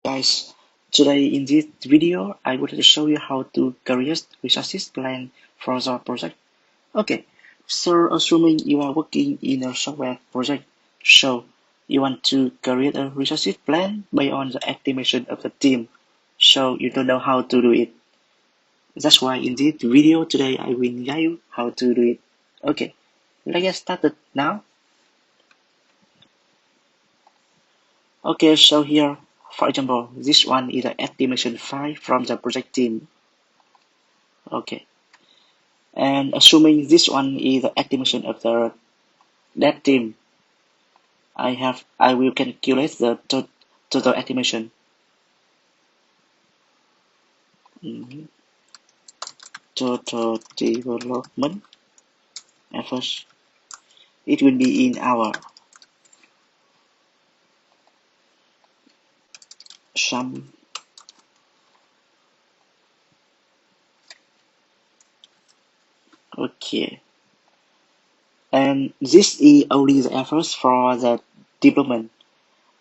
Guys, today in this video, I would like to show you how to create resources plan for the project. Okay, so assuming you are working in a software project, so you want to create a resources plan based on the estimation of the team, so you don't know how to do it. That's why in this video today, I will guide you how to do it. Okay, let's get started now. Okay, so here, for example, this one is the estimation file from the project team. Okay, and assuming this one is the estimation of that team, I will calculate the total estimation. Total development efforts. It will be in hour. Sum. Okay. And this is only the efforts for the development.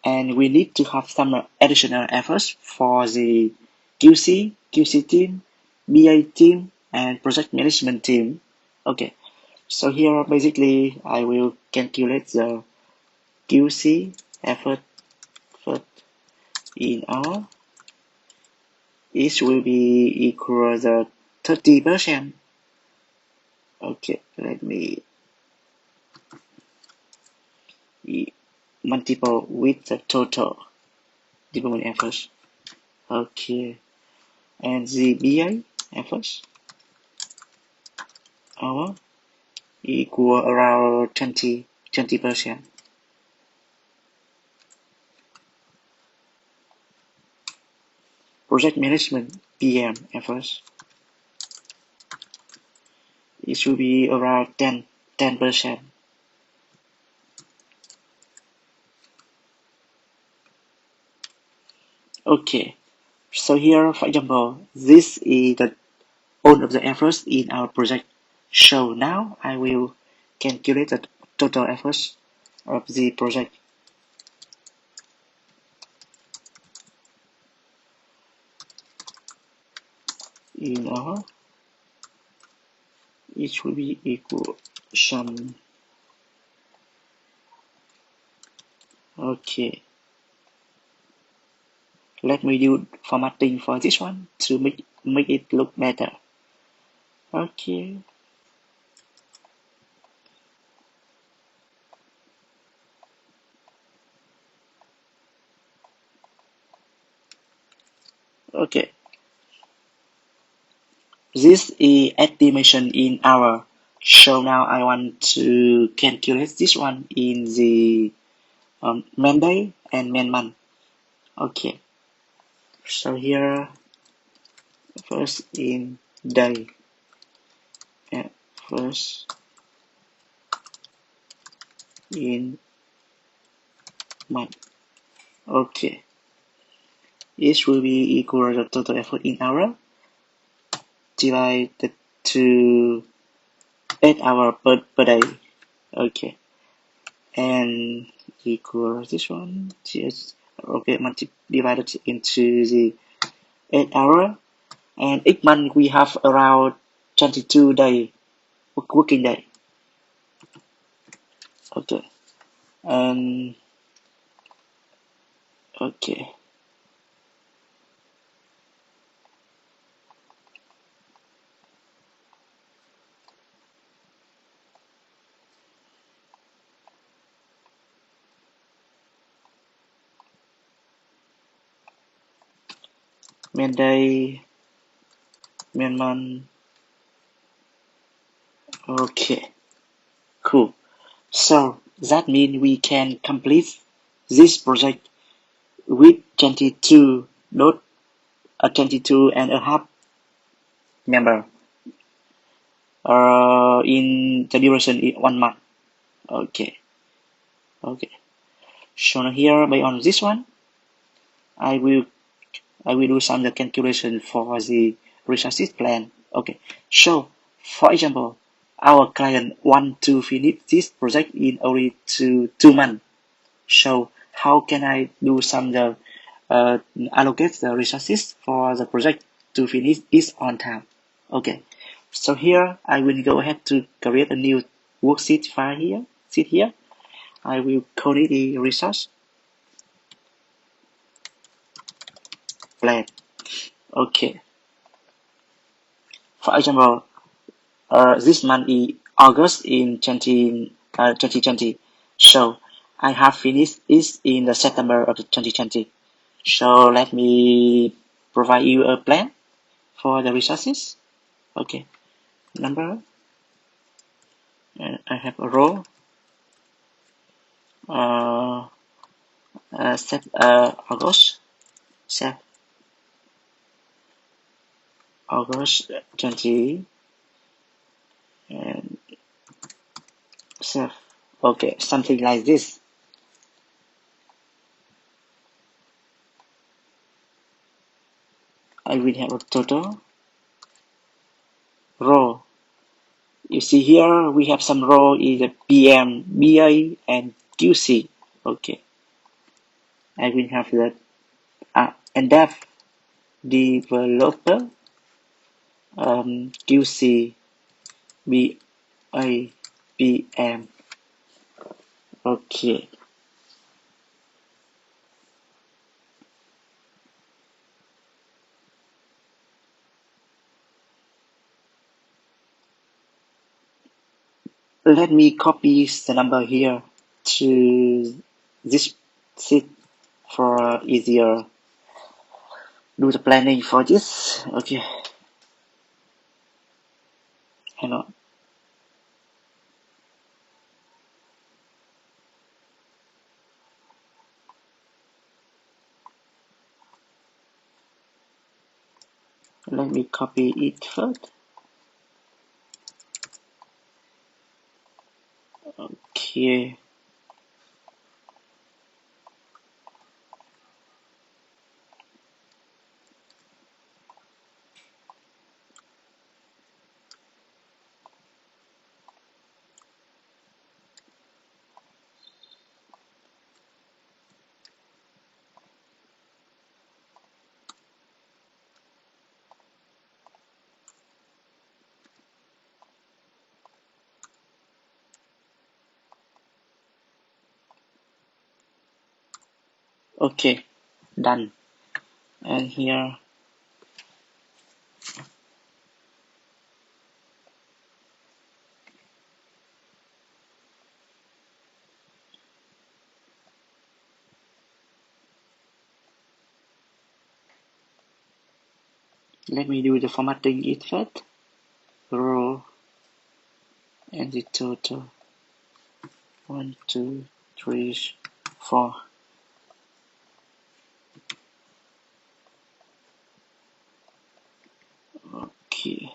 And we need to have some additional efforts for the QC team, BA team, and project management team. Okay, so here basically I will calculate the QC effort in all. It will be equal to 30%. Okay, let me multiple with the total development efforts. Okay, and the BA efforts hour equal around 20%. Project management PM efforts, it should be around 10%. Okay, so here, for example, this is the all of the efforts in our project. So now I will calculate the total efforts of the project. In all, it will be equal sum. Okay. Let me do formatting for this one to make it look better. Okay. Okay. This is estimation in hour. So now I want to calculate this one in the man day and man month. Okay. So here, first in day, and first in month. Okay. This will be equal to the total effort in hour divided to 8 hours per day. Okay. And equal this one. Okay, divided into the 8 hours. And each month we have around 22 days working day. Okay. And okay. Man day, man month. Okay. Cool. So that means we can complete this project with 22 and a half member in the duration in 1 month. Okay. So now here by on this one, I will do some calculation for the resources plan. Okay. So for example, our client want to finish this project in only two months. So how can I do some allocate the resources for the project to finish it on time. Okay, so here I will go ahead to create a new worksheet file here. Sheet here. I will call it the resource plan. Okay. For example, this month is August in 2020. So I have finished it in the September of 2020. So let me provide you a plan for the resources. Okay, number, and I have a row. Set August, set August 20 and save. Okay, something like this. I will have a total row. You see here we have some row is a PM, BA, and QC. Okay, I will have that. And depth developer, QC, BA, PM. Okay. Let me copy the number here to this sheet for easier do the planning for this. Okay, hang on. Let me copy it first. Okay. Okay, done. And here, let me do the formatting it first. Row and the total. 1, 2, 3, 4. Okay.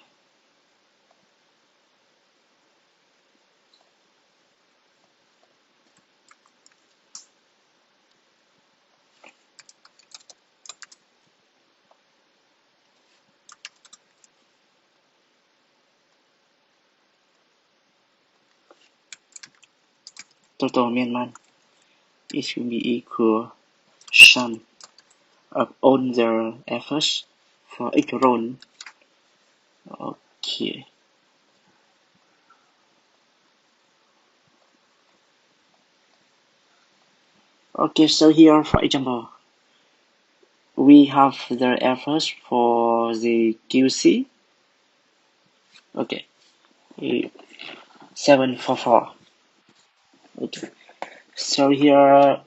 Total Myanmar, it should be equal sum of all the efforts for each role. Okay. Okay, so here, for example, we have the efforts for the QC. Okay, 744. Okay, so here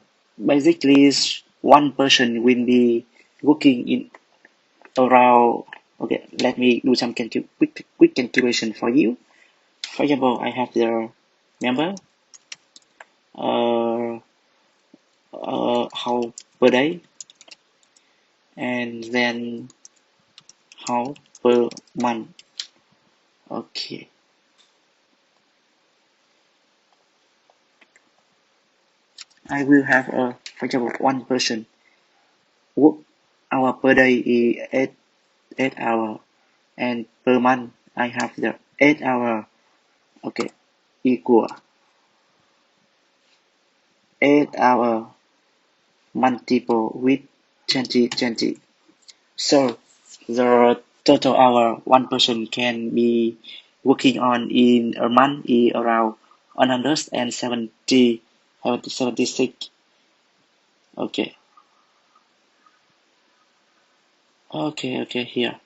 basically is one person will be working in around. Okay, let me do some quick calculation for you. For example, I have the member uh, how per day, and then how per month. Okay, I will have a, for example, one person work hour per day is 8 hour, and per month I have the 8 hour. Okay, equal 8 hour multiple with 2020. So the total hour one person can be working on in a month is around 170 76. Okay. Okay, here.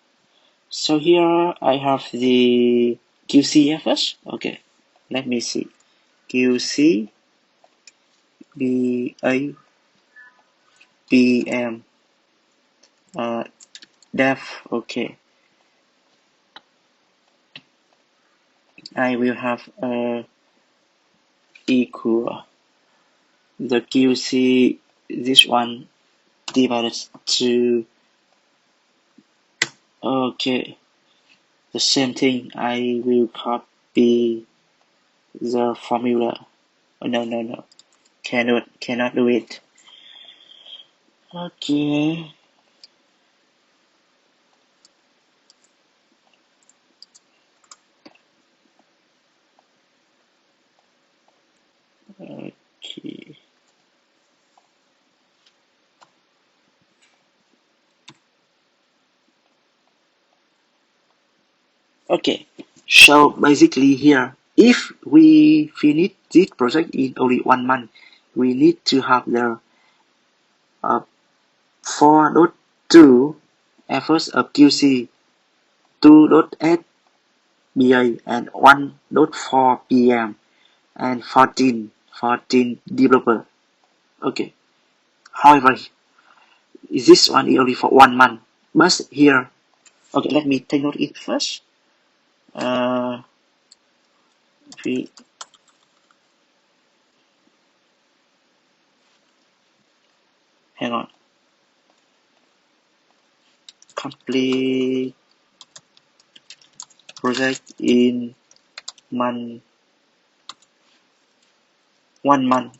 So here I have the QC first. Okay, let me see. QC BA PM dev. Okay, I will have equal the QC this one divided to. Okay, the same thing. I will copy the formula. Oh, no, cannot do it. Okay. Okay. Okay, so basically here, if we finish this project in only 1 month, we need to have the 4.2 efforts of QC, 2.8 BA, and 1.4 PM, and 14 developer. Okay, however, this one is only for 1 month, but here, okay, let me take note it first. We hang on. Complete project in 1 month,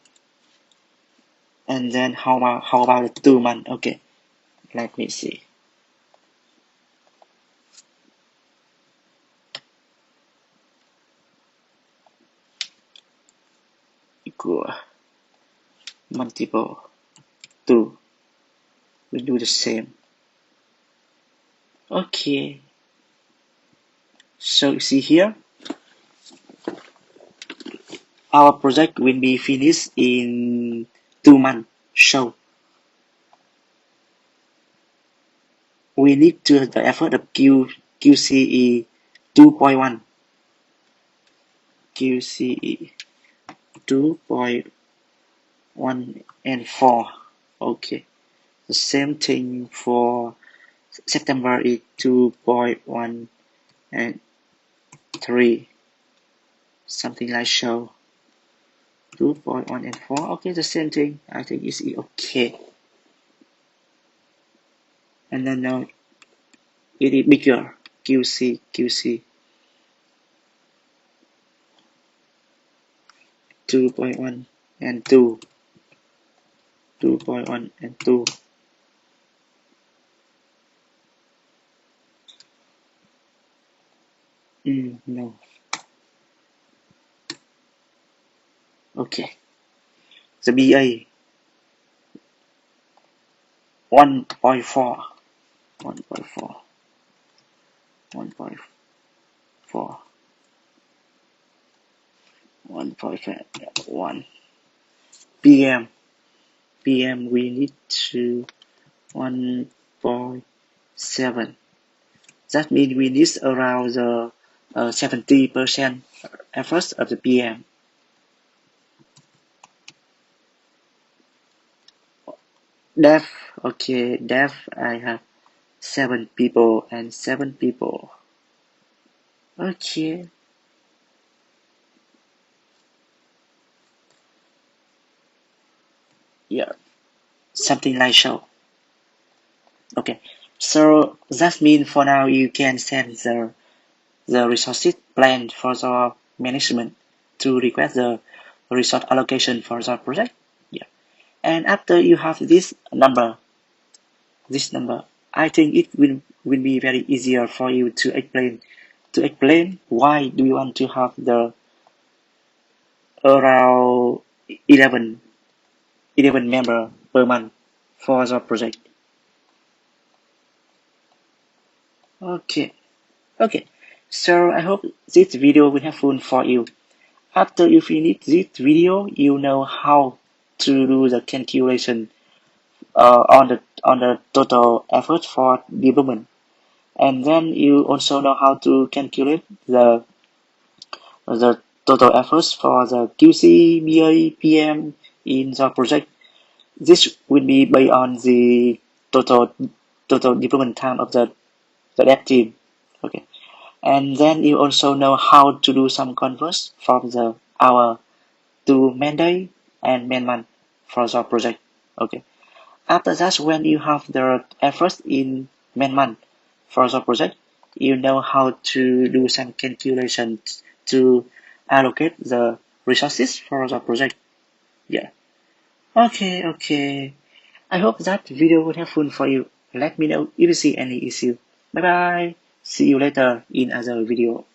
and then how about the 2 month? Okay, let me see. Equal multiple 2. We do the same. Okay, so see here, our project will be finished in 2 months. So we need to have the effort of QCE 2.1. QCE 2.1 and 4. Okay, the same thing for September is 2.1 and 3, something like so. 2.1 and 4. Okay, the same thing. I think it's okay. And then now it is bigger. QC 2.1 and 2. 2.1 and 2. No. Okay. The BA 1.4. 1.4. 1.4. 1.1. PM we need to 1.7. That means we need around the 70% efforts of the PM. Dev, okay, dev, I have 7 people and 7 people. Okay. Yeah, something like so. Okay, so that means for now you can send the resources plan for the management to request the resource allocation for the project. Yeah, and after you have this number, I think it will be very easier for you to explain why do you want to have the around 11 member per month for the project. Okay. Okay. So I hope this video will helpful for you. After you finish this video, you know how to do the calculation on the total effort for development, and then you also know how to calculate the total efforts for the QC, BA, PM in the project. This will be based on the total development time of the dev team. Okay, and then you also know how to do some converts from the hour to man day and man month for the project. Okay. After that, when you have the efforts in man month for the project, you know how to do some calculations to allocate the resources for the project. Yeah. Okay, okay. I hope that video was helpful for you. Let me know if you see any issue. Bye bye. See you later in other video.